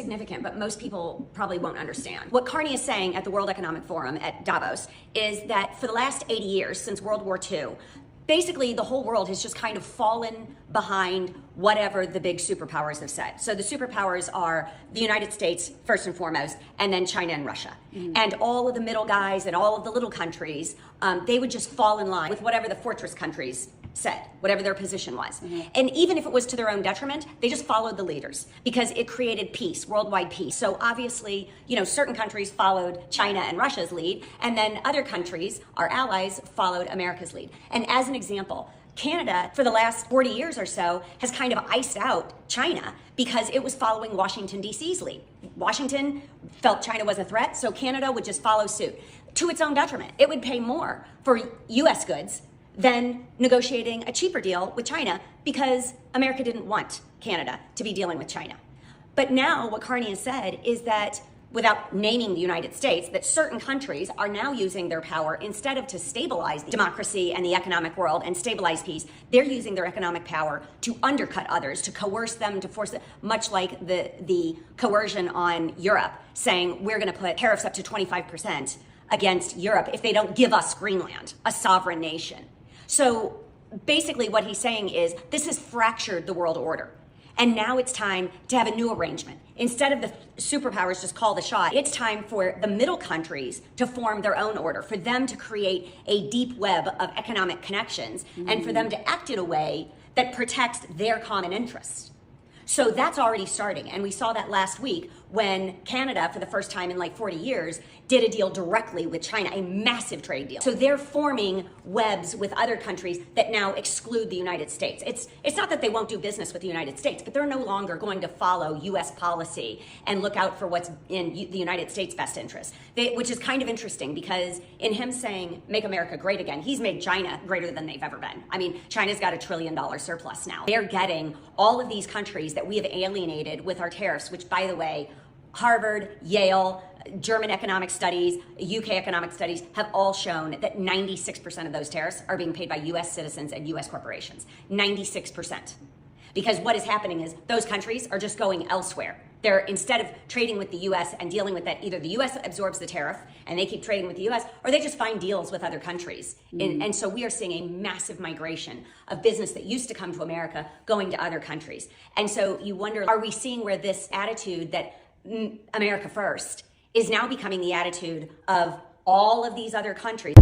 significant, but most people probably won't understand. What Carney is saying at the World Economic Forum at Davos is that for the last 80 years, since World War II, basically the whole world has just kind of fallen behind whatever the big superpowers have said. So the superpowers are the United States, first and foremost, and then China and Russia. Mm-hmm. And all of the middle guys and all of the little countries, they would just fall in line with whatever the fortress countries said, whatever their position was. Mm-hmm. And even if it was to their own detriment, they just followed the leaders because it created peace, worldwide peace. So obviously, certain countries followed China and Russia's lead, and then other countries, our allies, followed America's lead. And as an example, Canada, for the last 40 years or so, has kind of iced out China because it was following Washington, D.C.'s lead. Washington felt China was a threat, so Canada would just follow suit to its own detriment. It would pay more for U.S. goods than negotiating a cheaper deal with China because America didn't want Canada to be dealing with China. But now what Carney has said is that, without naming the United States, that certain countries are now using their power, instead of to stabilize democracy and the economic world and stabilize peace, they're using their economic power to undercut others, to coerce them, to force it, much like the coercion on Europe, saying we're going to put tariffs up to 25% against Europe if they don't give us Greenland, a sovereign nation. So basically what he's saying is this has fractured the world order. And now it's time to have a new arrangement. Instead of the superpowers just call the shot, it's time for the middle countries to form their own order, for them to create a deep web of economic connections, and for them to act in a way that protects their common interests. So that's already starting. And we saw that last week when Canada, for the first time in like 40 years, did a deal directly with China, a massive trade deal. So they're forming webs with other countries that now exclude the United States. It's not that they won't do business with the United States, but they're no longer going to follow U.S. policy and look out for what's in the United States' best interest, which is kind of interesting because in him saying, make America great again, he's made China greater than they've ever been. I mean, China's got $1 trillion surplus now. They're getting all of these countries that we have alienated with our tariffs, which, by the way, Harvard, Yale, German economic studies, UK economic studies have all shown that 96% of those tariffs are being paid by US citizens and US corporations. 96%. Because what is happening is those countries are just going elsewhere. They're, instead of trading with the US and dealing with that, either the US absorbs the tariff and they keep trading with the US, or they just find deals with other countries. And so we are seeing a massive migration of business that used to come to America going to other countries. And so you wonder, are we seeing where this attitude that America first is now becoming the attitude of all of these other countries?